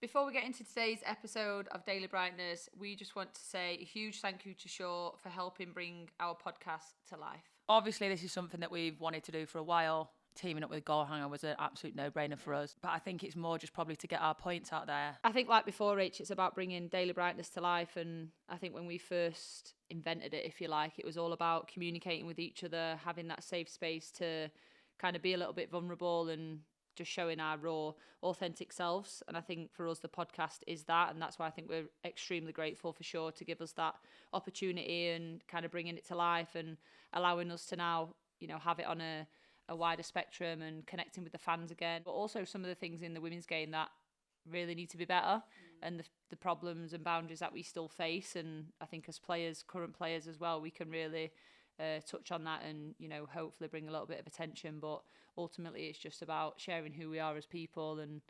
Before we get into today's episode of Daily Brightness, we just want to say a huge thank you to Shaw for helping bring our podcast to life. Obviously, this is something that we've wanted to do for a while. Teaming up with Goalhanger was an absolute no-brainer for us. But I think it's more just probably to get our points out there. I think like before, Rach, it's about bringing Daily Brightness to life. And I think when we first invented it, if you like, it was all about communicating with each other, having that safe space to kind of be a little bit vulnerable and just showing our raw, authentic selves. And I think for us, the podcast is that. And that's why I think we're extremely grateful for Shaw to give us that opportunity and kind of bringing it to life and allowing us to now, have it on a wider spectrum and connecting with the fans again. But also some of the things in the women's game that really need to be better and the problems and boundaries that we still face. And I think as players, current players as well, we can really touch on that and, hopefully bring a little bit of attention. But ultimately, it's just about sharing who we are as people. And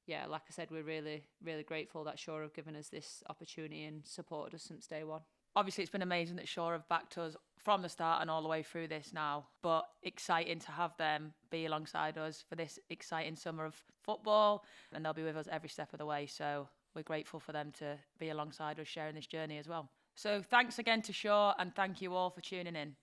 yeah, like I said, we're really, really grateful that Shaw have given us this opportunity and supported us since day one. Obviously, it's been amazing that Shaw have backed us from the start and all the way through this now. But exciting to have them be alongside us for this exciting summer of football. And they'll be with us every step of the way. So we're grateful for them to be alongside us sharing this journey as well. So thanks again to Shaw and thank you all for tuning in.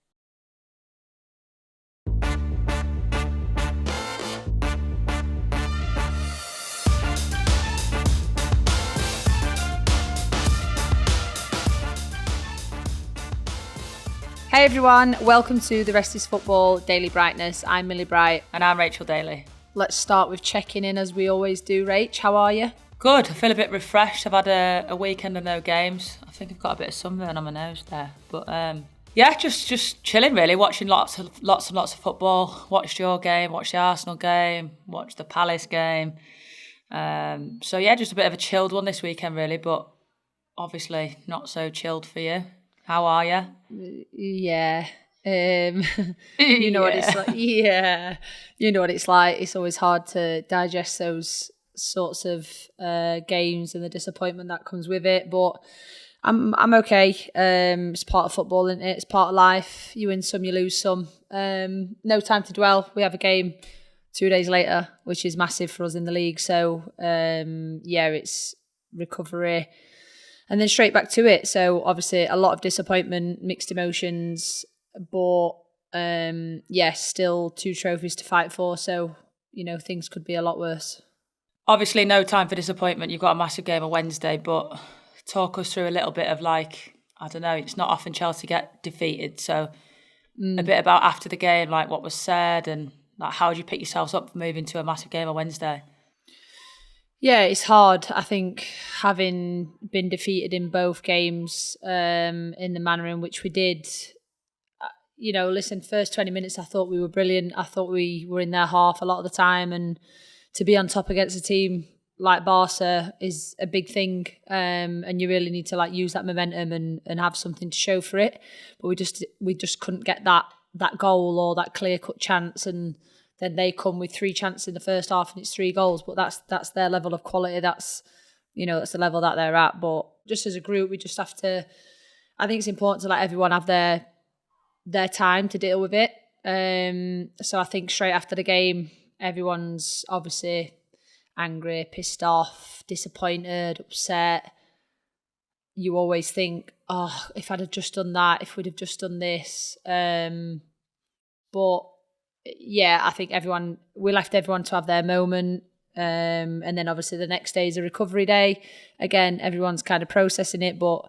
Hey everyone, welcome to The Rest is Football Daily Brightness. I'm Millie Bright. And I'm Rachel Daly. Let's start with checking in as we always do. Rach, how are you? Good, I feel a bit refreshed. I've had a weekend of no games. I think I've got a bit of sunburn on my nose there. But yeah, just chilling really, watching lots and lots of football. Watched your game, watched the Arsenal game, watched the Palace game. So yeah, just a bit of a chilled one this weekend really, but obviously not so chilled for you. How are you? Yeah. You know what it's like. Yeah. You know what it's like. It's always hard to digest those sorts of games and the disappointment that comes with it. But I'm okay. It's part of football, isn't it? It's part of life. You win some, you lose some. No time to dwell. We have a game 2 days later, which is massive for us in the league. So yeah, it's recovery. And then straight back to it. So obviously a lot of disappointment, mixed emotions, but still 2 trophies to fight for. So, things could be a lot worse. Obviously no time for disappointment. You've got a massive game on Wednesday, but talk us through a little bit of it's not often Chelsea get defeated. So a bit about after the game, like what was said and like how did you pick yourselves up for moving to a massive game on Wednesday? Yeah, it's hard. I think having been defeated in both games in the manner in which we did, first 20 minutes I thought we were brilliant. I thought we were in their half a lot of the time, and to be on top against a team like Barca is a big thing, and you really need to use that momentum and have something to show for it. But we just couldn't get that goal or that clear-cut chance, and then they come with 3 chances in the first half and it's 3 goals. But that's their level of quality. That's the level that they're at. But just as a group, we just have to. I think it's important to let everyone have their time to deal with it. So I think straight after the game, everyone's obviously angry, pissed off, disappointed, upset. You always think, oh, if I'd have just done that, if we'd have just done this. But yeah, I think we left everyone to have their moment. And then obviously the next day is a recovery day. Again, everyone's kind of processing it, but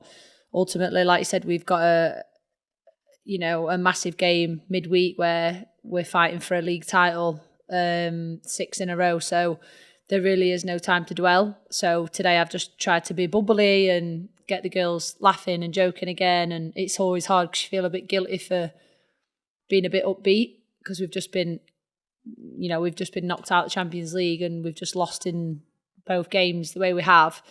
ultimately, like you said, we've got a massive game midweek where we're fighting for a league title, 6 in a row. So there really is no time to dwell. So today I've just tried to be bubbly and get the girls laughing and joking again. And it's always hard because you feel a bit guilty for being a bit upbeat, because we've just been knocked out of the Champions League and we've just lost in both games the way we have.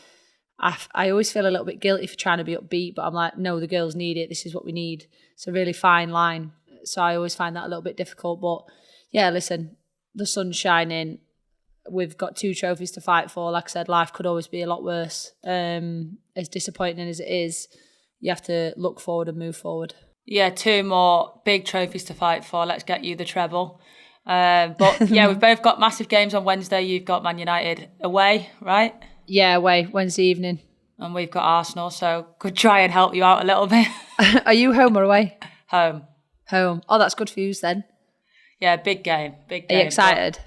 I always feel a little bit guilty for trying to be upbeat, but I'm like, no, the girls need it. This is what we need. It's a really fine line. So I always find that a little bit difficult. But yeah, listen, the sun's shining. We've got 2 trophies to fight for. Like I said, life could always be a lot worse. As disappointing as it is, you have to look forward and move forward. Yeah, 2 more big trophies to fight for. Let's get you the treble. But yeah, we've both got massive games on Wednesday. You've got Man United away, right? Yeah, away, Wednesday evening. And we've got Arsenal, so could try and help you out a little bit. Are you home or away? Home. Home. Oh, that's good for you then. Yeah, big game. Big game. Are you excited?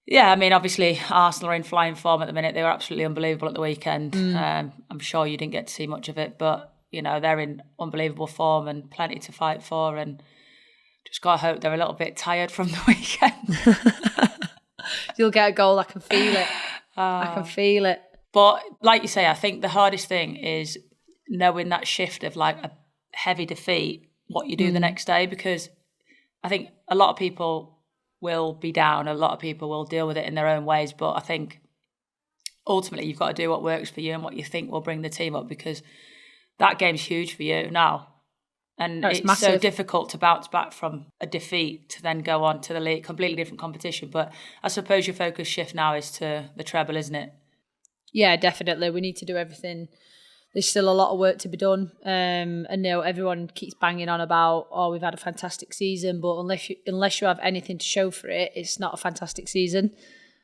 Yeah, I mean, obviously, Arsenal are in flying form at the minute. They were absolutely unbelievable at the weekend. I'm sure you didn't get to see much of it, but, you know, they're in unbelievable form and plenty to fight for, and just got to hope they're a little bit tired from the weekend. You'll get a goal. I can feel it. I can feel it. But like you say, I think the hardest thing is knowing that shift of like a heavy defeat, what you do the next day, because I think a lot of people will be down. A lot of people will deal with it in their own ways. But I think ultimately you've got to do what works for you and what you think will bring the team up, because that game's huge for you now. And it's so difficult to bounce back from a defeat to then go on to the league, completely different competition. But I suppose your focus shift now is to the treble, isn't it? Yeah, definitely. We need to do everything. There's still a lot of work to be done. And now everyone keeps banging on about, oh, we've had a fantastic season, but unless you have anything to show for it, it's not a fantastic season.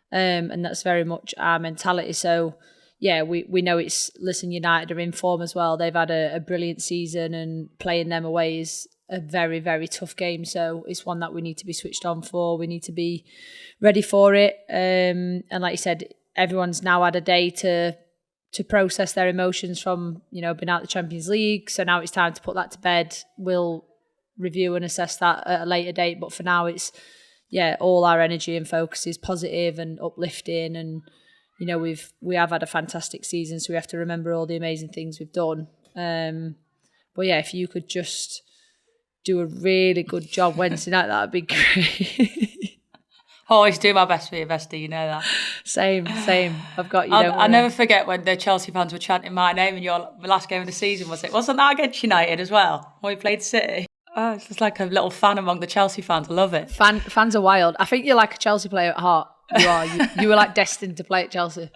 And that's very much our mentality. So, yeah, we know listen, United are in form as well. They've had a brilliant season, and playing them away is a very, very tough game. So it's one that we need to be switched on for. We need to be ready for it. And like you said, everyone's now had a day to process their emotions from, you know, being out the Champions League. So now it's time to put that to bed. We'll review and assess that at a later date. But for now, it's, yeah, all our energy and focus is positive and uplifting. And, you know, we have had a fantastic season, so we have to remember all the amazing things we've done. But yeah, if you could just do a really good job Wednesday night, that would be great. Always do my best for you, bestie, you know that. Same. I've got you. I never forget when the Chelsea fans were chanting my name in your last game of the season, was it? Wasn't that against United as well, when we played City? Oh, it's just like a little fan among the Chelsea fans. I love it. Fans are wild. I think you're like a Chelsea player at heart. You are. You were like destined to play at Chelsea.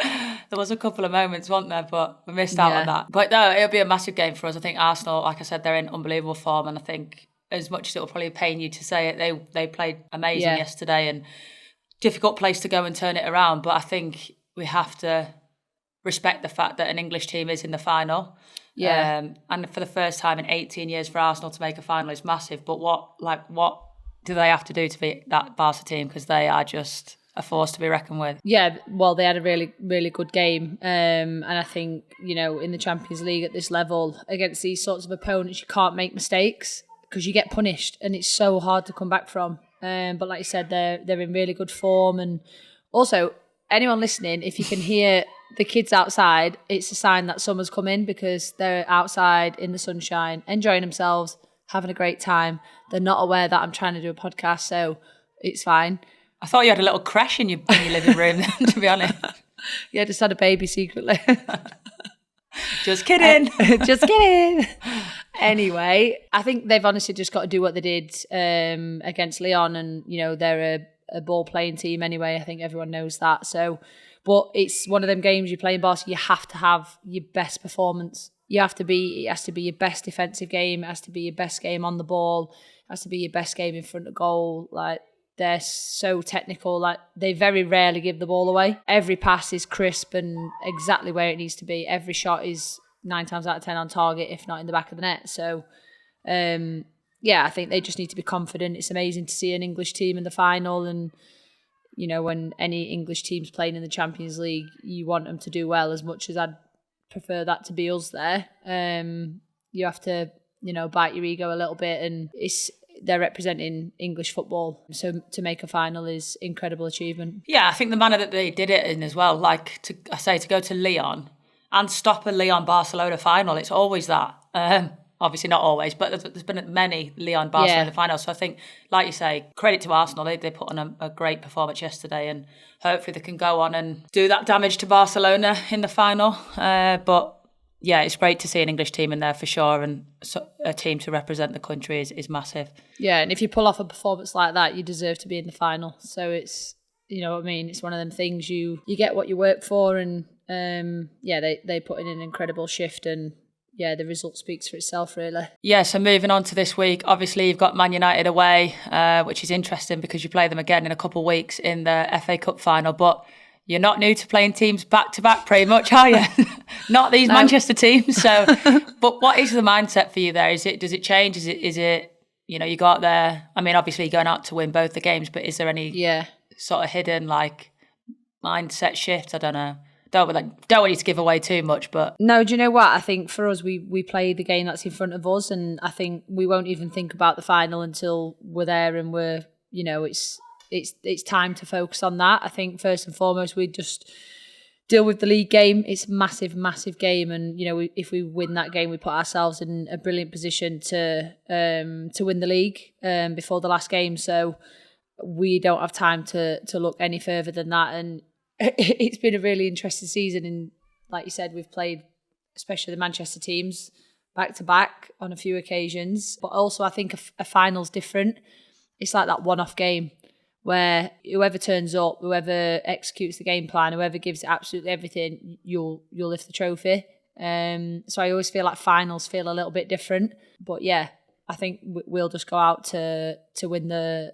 There was a couple of moments, wasn't there? But we missed out on that. But no, it'll be a massive game for us. I think Arsenal, like I said, they're in unbelievable form, and I think, as much as it'll probably pain you to say it, they played amazing yesterday, and difficult place to go and turn it around. But I think we have to respect the fact that an English team is in the final. Yeah. And for the first time in 18 years for Arsenal to make a final is massive. But what do they have to do to beat that Barca team? Because they are just a force to be reckoned with. Yeah, well, they had a really, really good game. And I think, you know, in the Champions League at this level, against these sorts of opponents, you can't make mistakes, because you get punished and it's so hard to come back from. But like you said, they're in really good form. And also, anyone listening, if you can hear the kids outside, it's a sign that summer's coming, because they're outside in the sunshine, enjoying themselves, having a great time. They're not aware that I'm trying to do a podcast, so it's fine. I thought you had a little crash in your living room, to be honest. Yeah, just had a baby secretly. Just kidding. Just kidding. Anyway, I think they've honestly just got to do what they did against Lyon, and, you know, they're a ball playing team anyway. I think everyone knows that. So, but it's one of them games you play in Barca, you have to have your best performance. It has to be your best defensive game. It has to be your best game on the ball. It has to be your best game in front of goal. Like, they're so technical. Like, they very rarely give the ball away. Every pass is crisp and exactly where it needs to be. Every shot is 9 times out of 10 on target, if not in the back of the net. So, yeah, I think they just need to be confident. It's amazing to see an English team in the final, and, you know, when any English team's playing in the Champions League, you want them to do well. As much as I'd prefer that to be us there, you have to, you know, bite your ego a little bit, and they're representing English football, so to make a final is incredible achievement. Yeah, I think the manner that they did it in as well, like to go to Lyon and stop a Lyon-Barcelona final, it's always that. Obviously not always, but there's been many Lyon-Barcelona finals. So I think, like you say, credit to Arsenal. They put on a great performance yesterday, and hopefully they can go on and do that damage to Barcelona in the final. But yeah, it's great to see an English team in there for sure, and a team to represent the country is massive. Yeah, and if you pull off a performance like that, you deserve to be in the final. So it's, you know what I mean, it's one of them things you get what you work for, and they put in an incredible shift, and yeah, the result speaks for itself, really. Yeah, so moving on to this week, obviously you've got Man United away, which is interesting because you play them again in a couple of weeks in the FA Cup final, but you're not new to playing teams back to back, pretty much, are you? Not these Manchester teams. So, but what is the mindset for you there? Does it change? Is it you go out there? I mean, obviously you're going out to win both the games, but is there any sort of hidden mindset shift? I don't know. Don't want you to give away too much, but no. Do you know what? I think for us, we play the game that's in front of us, and I think we won't even think about the final until we're there and we're it's time to focus on that. I think first and foremost, we just deal with the league game. It's a massive, massive game, and if we win that game, we put ourselves in a brilliant position to win the league before the last game. So we don't have time to look any further than that, and it's been a really interesting season, and like you said, we've played especially the Manchester teams back to back on a few occasions, but also I think a final's different. It's like that one-off game where whoever turns up, whoever executes the game plan, whoever gives it absolutely everything, you'll lift the trophy. So I always feel like finals feel a little bit different, but yeah, I think we'll just go out to win the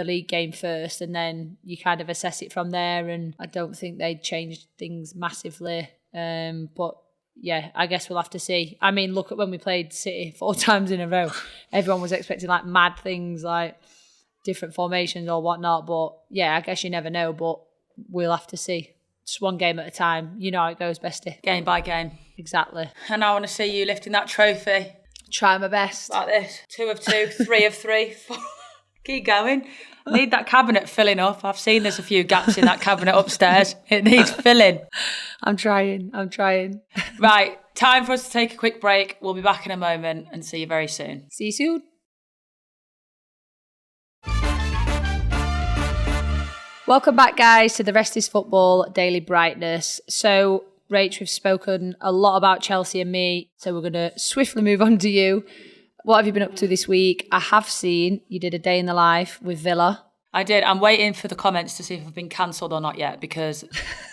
league game first, and then you kind of assess it from there. And I don't think they'd change things massively. But yeah, I guess we'll have to see. I mean, look at when we played City 4 times in a row. Everyone was expecting like mad things, like different formations or whatnot. But yeah, I guess you never know. But we'll have to see. Just one game at a time. You know how it goes, bestie. Game by game. Exactly. And I want to see you lifting that trophy. Try my best. Like this. 2 of 2, 3 of 3, 4. Keep going. I need that cabinet filling up. I've seen there's a few gaps in that cabinet upstairs. It needs filling. I'm trying. Right, time for us to take a quick break. We'll be back in a moment and see you very soon. See you soon. Welcome back, guys, to the Rest is Football Daily Brightness. So, Rach, we've spoken a lot about Chelsea and me, so we're going to swiftly move on to you. What have you been up to this week? I have seen you did a day in the life with Villa. I did. I'm waiting for the comments to see if I've been cancelled or not yet, because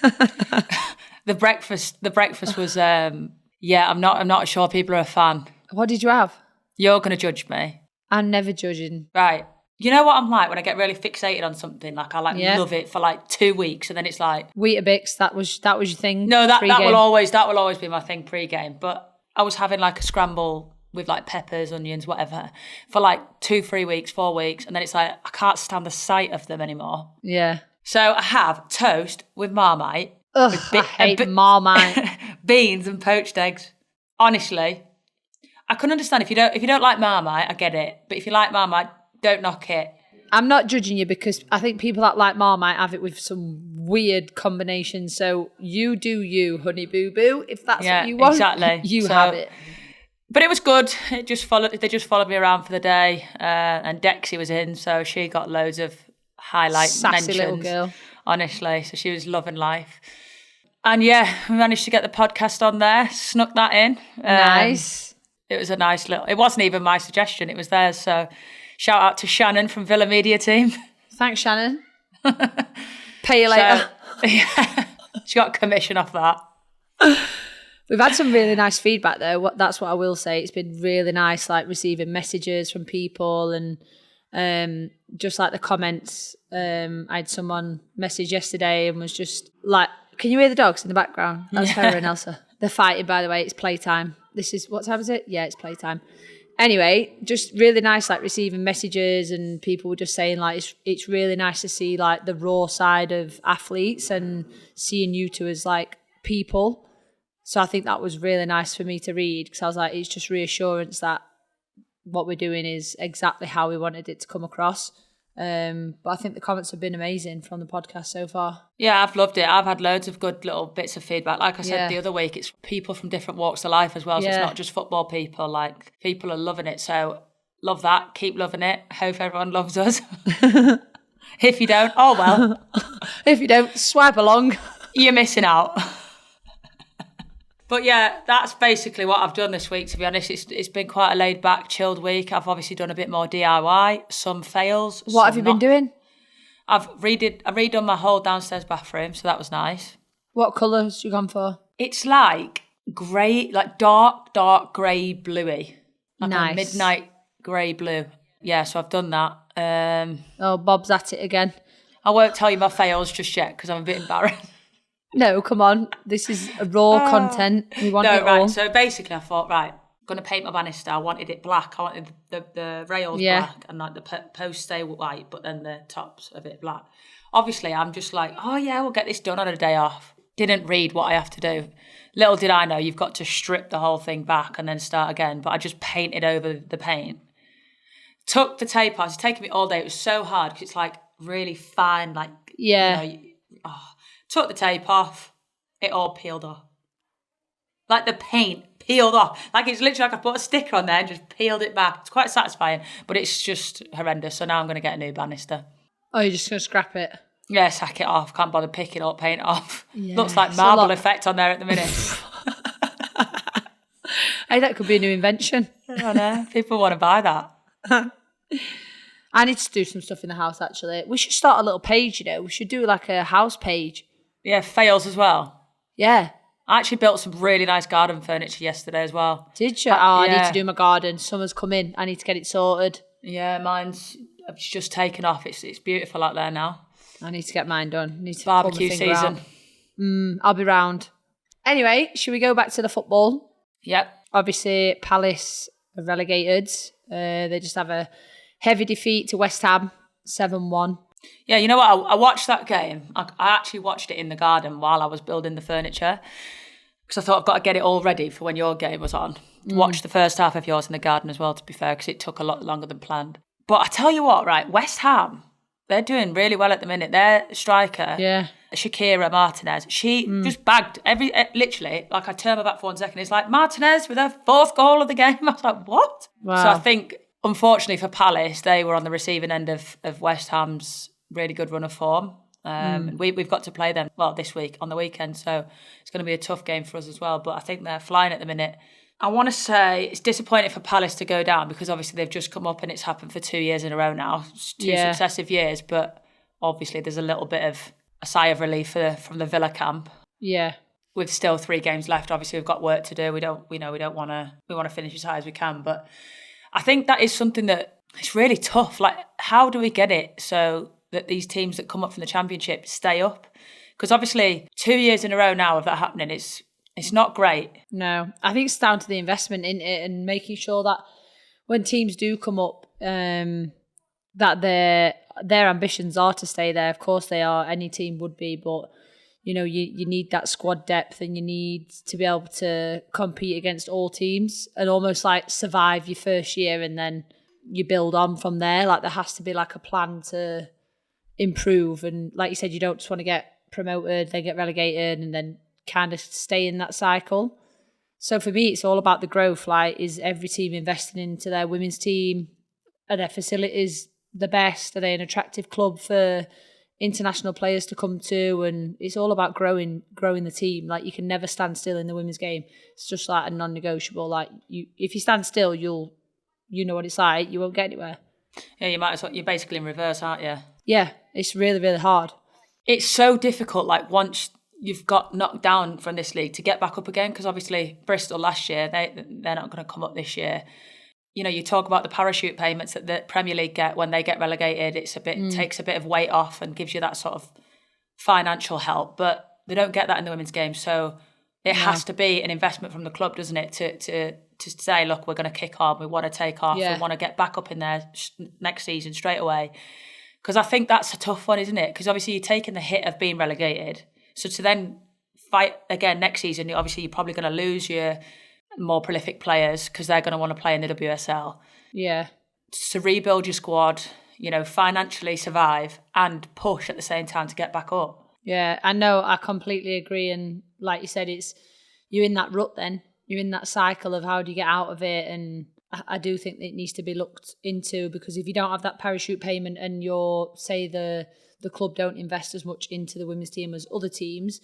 the breakfast was I'm not sure people are a fan. What did you have? You're going to judge me. I'm never judging. Right. You know what I'm like when I get really fixated on something? Like I love it for like 2 weeks, and then it's like Weetabix. That was your thing. No, that will always be my thing pre-game. But I was having like a scramble with like peppers, onions, whatever, for like 2-3 weeks, 4 weeks, and then it's like I can't stand the sight of them anymore. Yeah. So I have toast with Marmite. Ugh, I hate Marmite. Beans and poached eggs. Honestly, I can understand if you don't like Marmite, I get it. But if you like Marmite, don't knock it. I'm not judging you, because I think people that like Marmite have it with some weird combinations. So you do you, honey boo boo. If that's what you want, exactly. You have it. But it was good. They just followed me around for the day, and Dexy was in, so she got loads of highlight Sassy mentions. Little girl, honestly. So she was loving life. And yeah, we managed to get the podcast on there, snuck that in. Nice. It was a nice little. It wasn't even my suggestion; it was theirs. So shout out to Shannon from Villa Media Team. Thanks, Shannon. Pay you later. So, yeah, she got commission off that. We've had some really nice feedback though. That's what I will say. It's been really nice, like receiving messages from people, and just like the comments. I had someone message yesterday and was just like, "Can you hear the dogs in the background?" That's her and Elsa. They're fighting, by the way. It's playtime. What time is it? Yeah, it's playtime. Anyway, just really nice, like receiving messages, and people were just saying like it's really nice to see like the raw side of athletes and seeing you two as like people. So I think that was really nice for me to read, because I was like, it's just reassurance that what we're doing is exactly how we wanted it to come across. But I think the comments have been amazing from the podcast so far. Yeah, I've loved it. I've had loads of good little bits of feedback. Like I said the other week, it's people from different walks of life as well. So it's not just football people. Like, people are loving it. So love that. Keep loving it. Hope everyone loves us. If you don't, oh well. If you don't, swipe along. You're missing out. But yeah, that's basically what I've done this week, to be honest. It's been quite a laid-back, chilled week. I've obviously done a bit more DIY, some fails. What have you been doing? I've redone my whole downstairs bathroom, so that was nice. What colours you gone for? It's like grey, like dark grey bluey. Like nice. A midnight grey blue. Yeah, so I've done that. Bob's at it again. I won't tell you my fails just yet, because I'm a bit embarrassed. No, come on. This is a raw content. We want it all. So basically I thought, right, I'm going to paint my banister. I wanted it black. I wanted the rails black and like the posts stay white, but then the tops a bit black. Obviously, I'm just like, oh yeah, we'll get this done on a day off. Didn't read what I have to do. Little did I know, you've got to strip the whole thing back and then start again. But I just painted over the paint. Took the tape off. It's taken me all day. It was so hard because it's like really fine, like, took the tape off. It all peeled off. Like the paint peeled off. Like it's literally like I put a sticker on there and just peeled it back. It's quite satisfying, but it's just horrendous. So now I'm going to get a new banister. Oh, you're just going to scrap it? Yeah, sack it off. Can't bother picking up, paint it off. Yeah, looks like marble effect on there at the minute. Hey, that could be a new invention. I know. People want to buy that. I need to do some stuff in the house, actually. We should start a little page, you know. We should do like a house page. Yeah, fails as well. Yeah. I actually built some really nice garden furniture yesterday as well. Did you? I need to do my garden. Summer's come in. I need to get it sorted. Yeah, mine's just taken off. It's beautiful out there now. I need to get mine done. Need to barbecue season. I'll be round. Anyway, should we go back to the football? Yep. Obviously, Palace are relegated. They just have a heavy defeat to West Ham, 7-1. Yeah, you know what? I watched that game. I actually watched it in the garden while I was building the furniture because I thought I've got to get it all ready for when your game was on. Watched the first half of yours in the garden as well, to be fair, because it took a lot longer than planned. But I tell you what, right, West Ham, they're doing really well at the minute. Their striker, Shakira Martinez, she just bagged literally, like I turned my back for 1 second, it's like Martinez with her 4th goal of the game. I was like, what? Wow. So I think, unfortunately for Palace, they were on the receiving end of West Ham's really good run of form. We've got to play them, this week, on the weekend, so it's going to be a tough game for us as well, but I think they're flying at the minute. I want to say it's disappointing for Palace to go down because obviously they've just come up and it's happened for 2 years in a row now, two successive years, but obviously there's a little bit of a sigh of relief from the Villa camp. Yeah. With still 3 games left, obviously we've got work to do. We want to finish as high as we can, but I think that is something that it's really tough. Like, how do we get it so that these teams that come up from the Championship stay up? Because obviously 2 years in a row now of that happening, it's not great. No, I think it's down to the investment in it and making sure that when teams do come up, that their ambitions are to stay there. Of course they are. Any team would be, but you know, you need that squad depth and you need to be able to compete against all teams and almost like survive your first year and then you build on from there. Like there has to be like a plan to improve. And like you said, you don't just want to get promoted, then get relegated and then kind of stay in that cycle. So for me, it's all about the growth. Like, is every team investing into their women's team? Are their facilities the best? Are they an attractive club for international players to come to? And it's all about growing the team. Like, you can never stand still in the women's game. It's just like a non-negotiable. Like, if you stand still, you know what it's like. You won't get anywhere. Yeah, you might as well. You're basically in reverse, aren't you? Yeah, it's really, really hard. It's so difficult. Like, once you've got knocked down from this league to get back up again, because obviously Bristol last year, they're not going to come up this year. You know, you talk about the parachute payments that the Premier League get when they get relegated. It's takes a bit of weight off and gives you that sort of financial help, but they don't get that in the women's game. So it has to be an investment from the club, doesn't it? To say, look, we're going to kick on. We want to take off. We want to get back up in there next season straight away. Because I think that's a tough one, isn't it? Because obviously you're taking the hit of being relegated. So to then fight again next season, obviously you're probably going to lose your more prolific players because they're going to want to play in the WSL. Yeah. To rebuild your squad, financially survive and push at the same time to get back up. Yeah, I know. I completely agree. And like you said, you're in that rut then. You're in that cycle of how do you get out of it. And I do think it needs to be looked into, because if you don't have that parachute payment and the club don't invest as much into the women's team as other teams,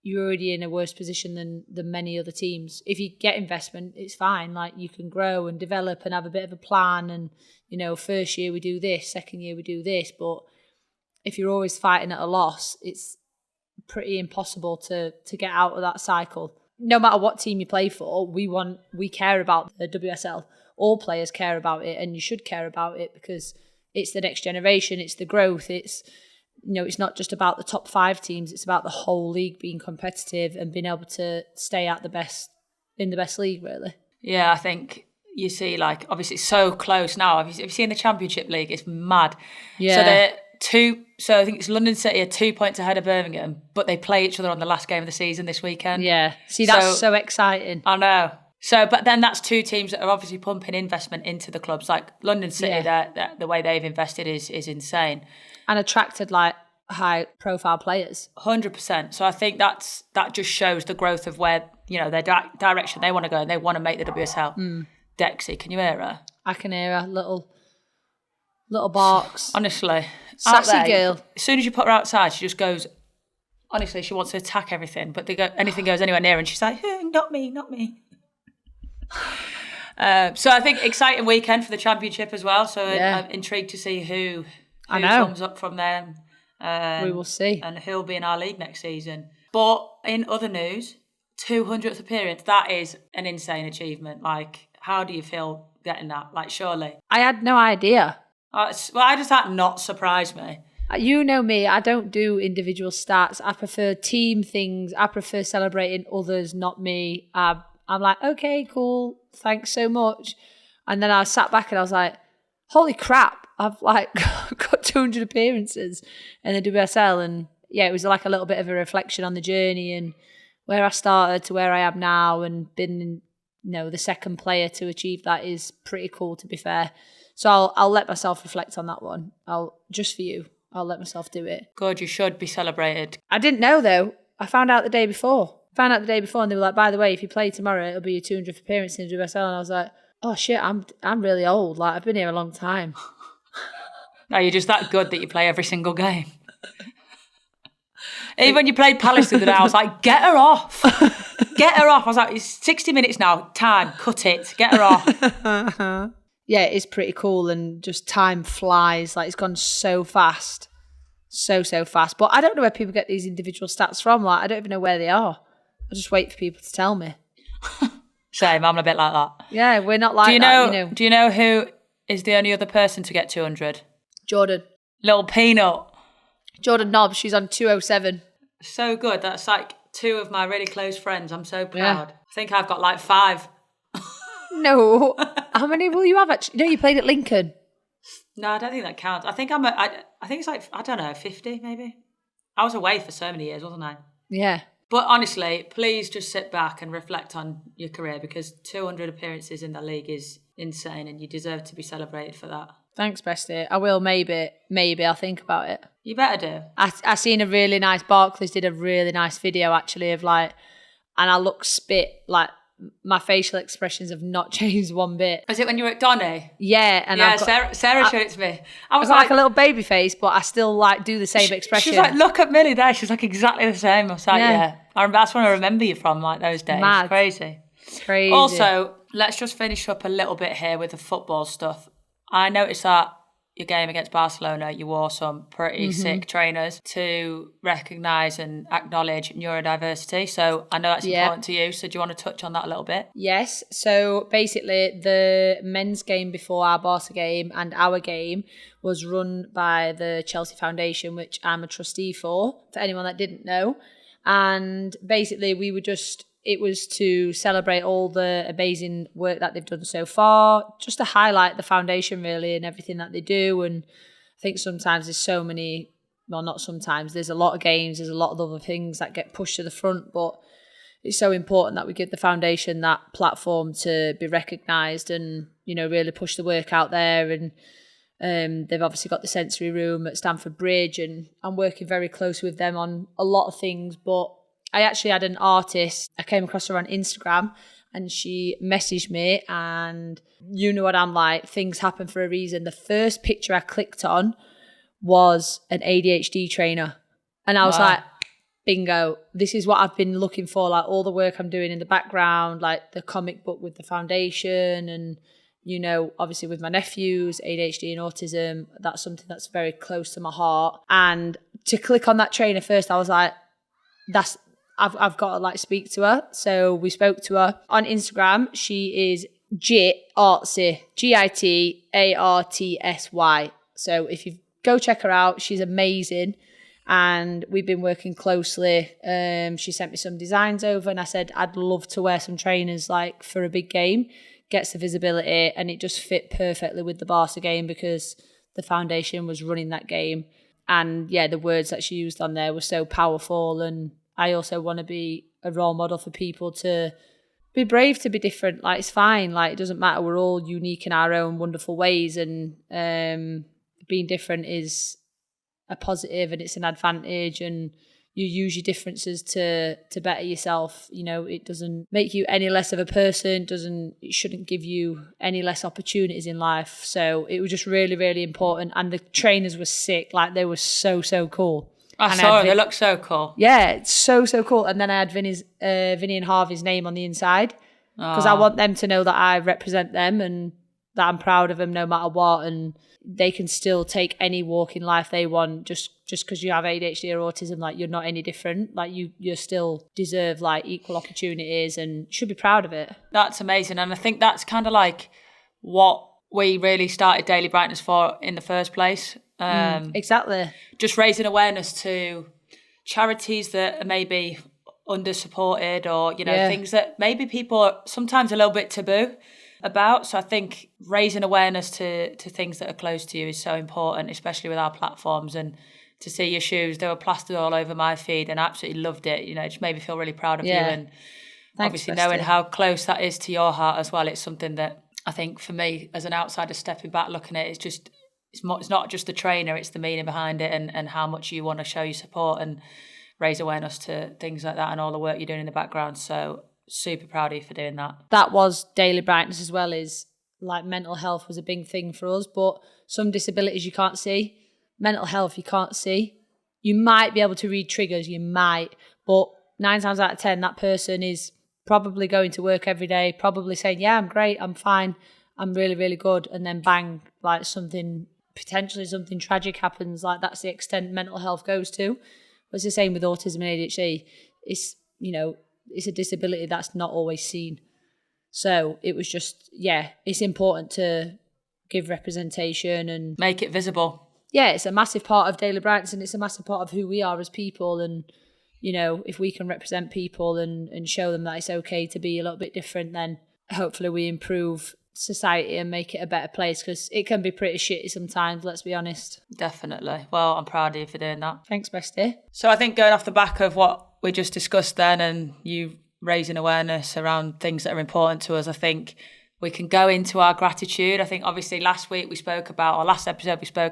you're already in a worse position than many other teams. If you get investment, it's fine. Like, you can grow and develop and have a bit of a plan. And, first year we do this, second year we do this. But if you're always fighting at a loss, it's pretty impossible to get out of that cycle. No matter what team you play for, we care about the WSL. All players care about it, and you should care about it because it's the next generation, it's the growth, it's it's not just about the top 5 teams, it's about the whole league being competitive and being able to stay at in the best league, really. Yeah, I think you see, like, obviously it's so close now. Have you seen the Championship League? It's mad. Yeah. So I think it's London City are 2 points ahead of Birmingham, but they play each other on the last game of the season this weekend. Yeah. See, that's so exciting. I know. So, but then that's 2 teams that are obviously pumping investment into the clubs. Like London City, the way they've invested is insane. And attracted like high profile players. 100%. So I think that just shows the growth of where, their direction they want to go, and they want to make the WSL. Dexy, can you hear her? I can hear her, little barks. Honestly. Sassy girl. As soon as you put her outside, she just goes, honestly, she wants to attack everything, but anything goes anywhere near her and she's like, not me. So I think exciting weekend for the Championship as well. So I'm intrigued to see who comes up from them. We will see. And who'll be in our league next season. But in other news, 200th appearance, that is an insane achievement. Like, how do you feel getting that? Like, surely. I had no idea. Why does that not surprise me? You know me, I don't do individual stats. I prefer team things. I prefer celebrating others, not me. I'm like, okay, cool. Thanks so much. And then I sat back and I was like, holy crap. I've like got 200 appearances in the WSL. And yeah, it was like a little bit of a reflection on the journey and where I started to where I am now, and been, the second player to achieve that is pretty cool, to be fair. So I'll let myself reflect on that one. Just for you, I'll let myself do it. God, you should be celebrated. I didn't know though. I found out the day before. And they were like, by the way, if you play tomorrow, it'll be your 200th appearance in the WSL. And I was like, oh shit, I'm really old. Like, I've been here a long time. No, you're just that good that you play every single game. Even when you played Palace the other day, I was like, get her off. Get her off. I was like, it's 60 minutes now. Time, cut it. Get her off. Yeah, it's pretty cool, and just time flies. Like, it's gone so fast. So fast. But I don't know where people get these individual stats from. Like, I don't even know where they are. I just wait for people to tell me. Same, I'm a bit like that. Yeah, we're not like that. Do you know who is the only other person to get 200? Jordan. Little Peanut. Jordan Nobbs, she's on 207. So good. That's like 2 of my really close friends. I'm so proud. Yeah. I think I've got like 5. No. How many will you have actually? No, you played at Lincoln. No, I don't think that counts. I think I think it's like, I don't know, 50 maybe. I was away for so many years, wasn't I? Yeah. But honestly, please just sit back and reflect on your career, because 200 appearances in the league is insane, and you deserve to be celebrated for that. Thanks, bestie. I will, maybe I'll think about it. You better do. I seen a really nice, Barclays did a really nice video actually of like, and I look spit, like my facial expressions have not changed one bit. Was it when you were at Donny? Yeah. And Sarah showed it to me. I was like a little baby face, but I still like do the same expression. She was like, look at Millie there. She's like exactly the same. I was like, yeah. That's when I remember you from, like those days. Mad. Crazy. Also, let's just finish up a little bit here with the football stuff. I noticed that your game against Barcelona, you wore some pretty sick trainers to recognise and acknowledge neurodiversity. So I know that's important to you. So do you want to touch on that a little bit? Yes. So basically the men's game before our Barca game and our game was run by the Chelsea Foundation, which I'm a trustee for anyone that didn't know. And basically it was to celebrate all the amazing work that they've done so far, just to highlight the foundation really and everything that they do. And I think sometimes there's so many, well, not sometimes, there's a lot of games, there's a lot of other things that get pushed to the front, but it's so important that we give the foundation that platform to be recognised and, really push the work out there. And they've obviously got the sensory room at Stamford Bridge, and I'm working very close with them on a lot of things, but I actually had an artist, I came across her on Instagram and she messaged me, and you know what I'm like, things happen for a reason. The first picture I clicked on was an ADHD trainer. And I was like, bingo, this is what I've been looking for, like all the work I'm doing in the background, like the comic book with the foundation and, obviously with my nephews, ADHD and autism, that's something that's very close to my heart. And to click on that trainer first, I was like, I've got to speak to her. So we spoke to her on Instagram. She is Artsy, Gitartsy. So if you go check her out, she's amazing. and we've been working closely. She sent me some designs over, and I said I'd love to wear some trainers like for a big game, gets the visibility, and it just fit perfectly with the Barca game because the foundation was running that game. And yeah, the words that she used on there were so powerful, and I also want to be a role model for people to be brave to be different. Like, it's fine, like it doesn't matter, we're all unique in our own wonderful ways, and being different is a positive and it's an advantage, and you use your differences to better yourself. You know, it doesn't make you any less of a person, it shouldn't give you any less opportunities in life. So it was just really, really important. And the trainers were sick, like they were so cool. I saw it, they look so cool. Yeah, it's so cool. And then I had Vinny and Harvey's name on the inside because I want them to know that I represent them and that I'm proud of them no matter what, and they can still take any walk in life they want. Just because you have ADHD or autism, like you're not any different. Like you still deserve like equal opportunities and should be proud of it. That's amazing. And I think that's kind of like what we really started Daily Brightness for in the first place. Exactly. Just raising awareness to charities that are maybe under-supported, or, you know, things that maybe people are sometimes a little bit taboo about. So I think raising awareness to things that are close to you is so important, especially with our platforms. And to see your shoes, they were plastered all over my feed, and I absolutely loved it. You know, it just made me feel really proud of you. And obviously knowing how close that is to your heart as well, it's something that I think for me as an outsider stepping back looking at it, it's not just the trainer, it's the meaning behind it, and how much you want to show your support and raise awareness to things like that, and all the work you're doing in the background. So super proud of you for doing that. That was Daily Brightness as well, is like mental health was a big thing for us, but some disabilities you can't see. Mental health you can't see. You might be able to read triggers, but 9 times out of 10 that person is probably going to work every day, probably saying, yeah, I'm great, I'm fine, I'm really, really good, and then bang, like potentially something tragic happens. Like, that's the extent mental health goes to. But it's the same with autism and ADHD. It's, you know, it's a disability that's not always seen. So it was just, it's important to give representation and make it visible. Yeah, it's a massive part of Daily Brightness, and it's a massive part of who we are as people. And, you know, if we can represent people and show them that it's okay to be a little bit different, then hopefully we improve society and make it a better place, because it can be pretty shitty sometimes, let's be honest. Definitely. Well, I'm proud of you for doing that. Thanks, bestie. So I think going off the back of what we just discussed then, and you raising awareness around things that are important to us, I think we can go into our gratitude. I think obviously last episode we spoke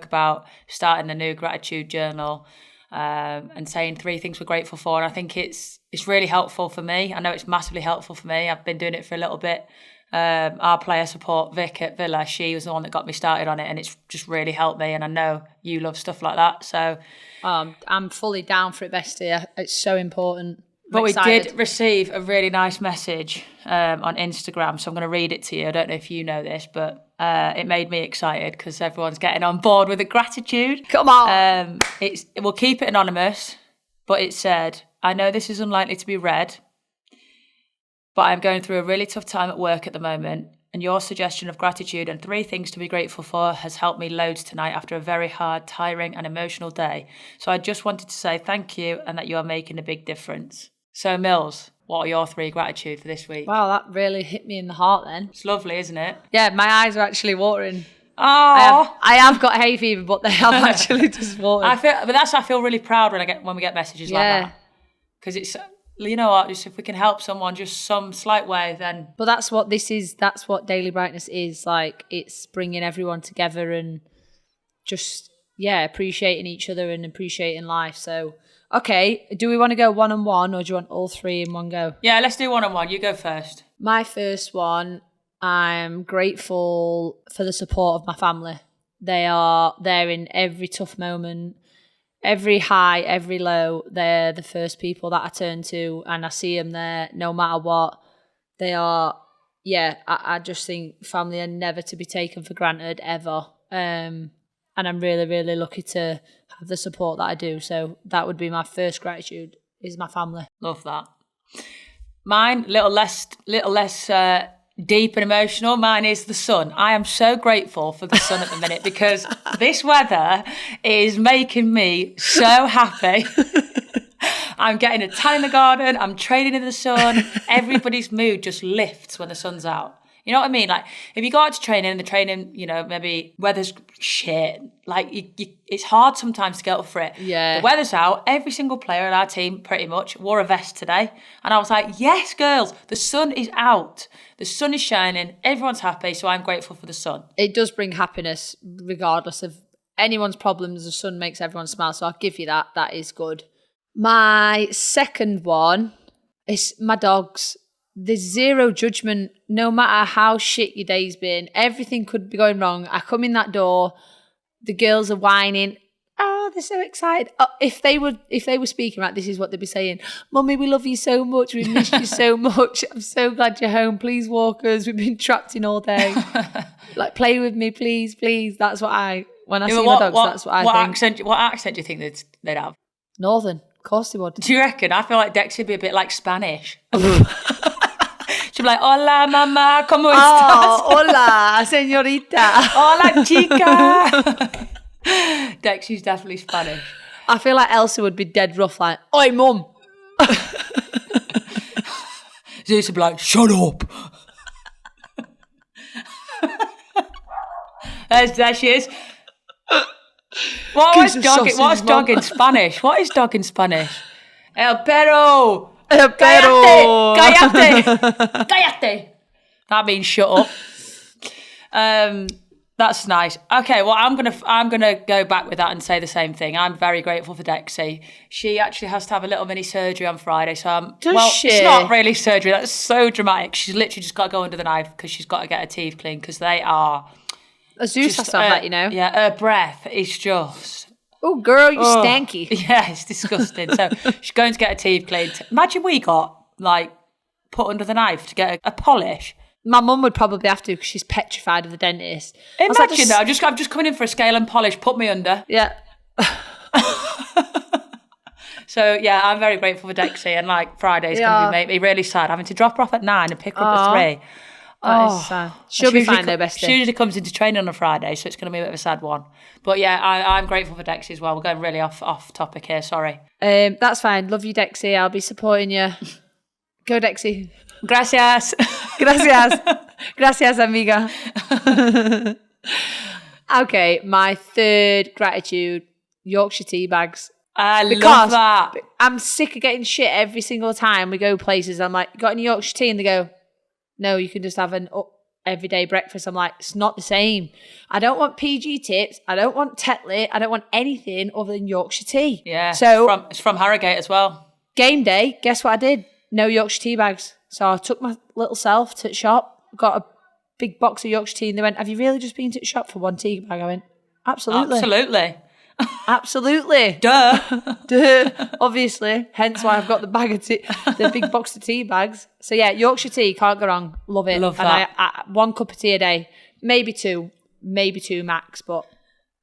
about starting a new gratitude journal, and saying 3 things we're grateful for. And I think it's really helpful for me. I know it's massively helpful for me. I've been doing it for a little bit. Our player support, Vic at Villa, she was the one that got me started on it, and it's just really helped me. And I know you love stuff like that. So I'm fully down for it, bestie. It's so important. But we did receive a really nice message on Instagram, so I'm going to read it to you. I don't know if you know this, but it made me excited because everyone's getting on board with the gratitude. Come on. We'll keep it anonymous, but it said, I know this is unlikely to be read, but I'm going through a really tough time at work at the moment, and your suggestion of gratitude and 3 things to be grateful for has helped me loads tonight after a very hard, tiring and emotional day. So I just wanted to say thank you and that you are making a big difference. So Mills, what are your 3 gratitude for this week? Wow, that really hit me in the heart then. It's lovely, isn't it? Yeah, my eyes are actually watering. Oh, I have got hay fever, but they have actually just watered. I feel really proud when we get messages like that. Because it's, you know what, just if we can help someone just some slight way, then. But that's what this is. That's what Daily Brightness is. Like, it's bringing everyone together and just, appreciating each other and appreciating life. So, okay, do we want to go one-on-one, or do you want all 3 in one go? Yeah, let's do one-on-one. You go first. My first one, I'm grateful for the support of my family. They are there in every tough moment. Every high, every low, they're the first people that I turn to, and I see them there no matter what. They are, I just think family are never to be taken for granted, ever. And I'm really, really lucky to have the support that I do. So that would be my first gratitude, is my family. Love that. Mine, little less deep and emotional. Mine is the sun. I am so grateful for the sun at the minute because this weather is making me so happy. I'm getting a tan in the garden. I'm training in the sun. Everybody's mood just lifts when the sun's out. You know what I mean? Like, if you go out to training and the training, you know, maybe weather's shit, like, it's hard sometimes to get up for it. Yeah. The weather's out. Every single player in our team pretty much wore a vest today. And I was like, yes, girls, the sun is out. The sun is shining. Everyone's happy. So I'm grateful for the sun. It does bring happiness regardless of anyone's problems. The sun makes everyone smile. So I'll give you that. That is good. My second one is my dogs. There's zero judgment, no matter how shit your day's been. Everything could be going wrong. I come in that door, the girls are whining. Oh, they're so excited. Oh, if they were speaking, right, this is what they'd be saying. Mummy, we love you so much. We missed you so much. I'm so glad you're home. Please walk us. We've been trapped in all day. Like, play with me, please, please. That's what when I see my dogs, that's what I think. What accent do you think they'd have? Northern. Of course they would. Do you reckon? I feel like Dex would be a bit like Spanish. She'd be like, hola, mamá, ¿cómo estás? Hola, señorita. Hola, chica. Dex, she's definitely Spanish. I feel like Elsa would be dead rough, like, oi, mum. Zeus would be like, shut up. There she is. What's dog in Spanish? What is dog in Spanish? El perro. El perro. Cállate. That means shut up. That's nice. Okay, well, I'm gonna go back with that and say the same thing. I'm very grateful for Dexy. She actually has to have a little mini surgery on Friday, so it's not really surgery. That's so dramatic. She's literally just got to go under the knife because she's got to get her teeth cleaned because they are. Zeus has to have that, you know. Yeah, her breath is just. Oh, girl, you're stanky. Yeah, it's disgusting. So she's going to get her teeth cleaned. Imagine we got like put under the knife to get a polish. My mum would probably have to because she's petrified of the dentist. Imagine that. I'm just coming in for a scale and polish. Put me under. Yeah. So yeah, I'm very grateful for Dexy, and like Friday's going to make me really sad having to drop her off at 9 and pick her up at 3. That is sad. She'll be fine though, bestie. She usually comes into training on a Friday, so it's going to be a bit of a sad one. But yeah, I'm grateful for Dexy as well. We're going really off topic here. Sorry. That's fine. Love you, Dexy. I'll be supporting you. Go, Dexy. Gracias. Gracias. Gracias, amiga. Okay, my third gratitude, Yorkshire tea bags. I love that. I'm sick of getting shit every single time we go places. I'm like, got any Yorkshire tea? And they go, no, you can just have an everyday breakfast. I'm like, it's not the same. I don't want PG tips. I don't want Tetley. I don't want anything other than Yorkshire tea. Yeah, so it's from Harrogate as well. Game day, guess what I did? No Yorkshire tea bags. So I took my little self to the shop, got a big box of Yorkshire tea, and they went, have you really just been to the shop for one tea bag? I went, absolutely. Absolutely. Absolutely. Duh. Duh. Obviously. Hence why I've got the bag of tea, the big box of tea bags. So yeah, Yorkshire tea, can't go wrong. Love it. Love that. And I 1 cup of tea a day. Maybe two max, but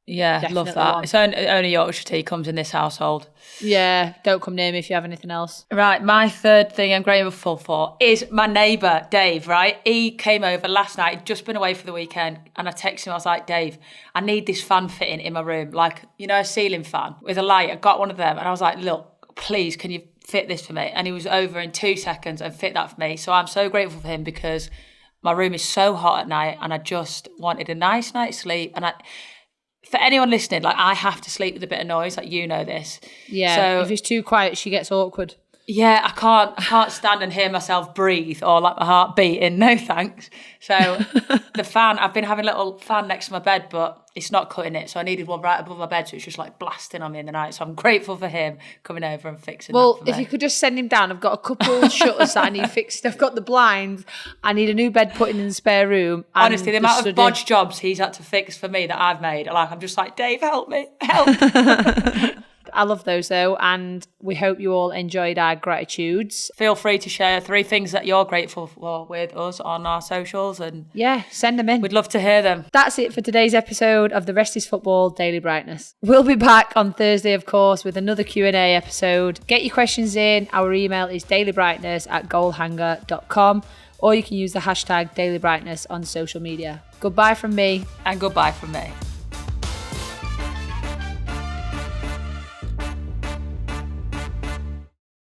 yeah, love that. One. It's only Yorkshire tea comes in this household. Yeah, don't come near me if you have anything else. Right, my third thing I'm grateful for is my neighbour, Dave, right? He came over last night, he'd just been away for the weekend, and I texted him, I was like, Dave, I need this fan fitting in my room, like, you know, a ceiling fan with a light. I got one of them, and I was like, look, please, can you fit this for me? And he was over in 2 seconds and fit that for me. So I'm so grateful for him because my room is so hot at night, and I just wanted a nice night's sleep, and for anyone listening, like, I have to sleep with a bit of noise, like, you know this. Yeah, so if it's too quiet, she gets awkward. Yeah, I can't stand and hear myself breathe or like my heart beating. No thanks. So the fan, I've been having a little fan next to my bed, but it's not cutting it. So I needed one right above my bed, so it's just like blasting on me in the night. So I'm grateful for him coming over and fixing that for me. Well, if you could just send him down, I've got a couple shutters that I need fixed. I've got the blinds. I need a new bed put in the spare room. Honestly, the amount of bodge jobs he's had to fix for me that I've made, like, I'm just like, Dave, help me, help. I love those though, and we hope you all enjoyed our gratitudes. Feel free to share 3 things that you're grateful for with us on our socials, and yeah, send them in. We'd love to hear them. That's it for today's episode of The Rest is Football Daily Brightness. We'll be back on Thursday, of course, with another Q&A episode. Get your questions in. Our email is dailybrightness@goalhanger.com. or you can use the hashtag Daily Brightness on social media. Goodbye from me. And goodbye from me.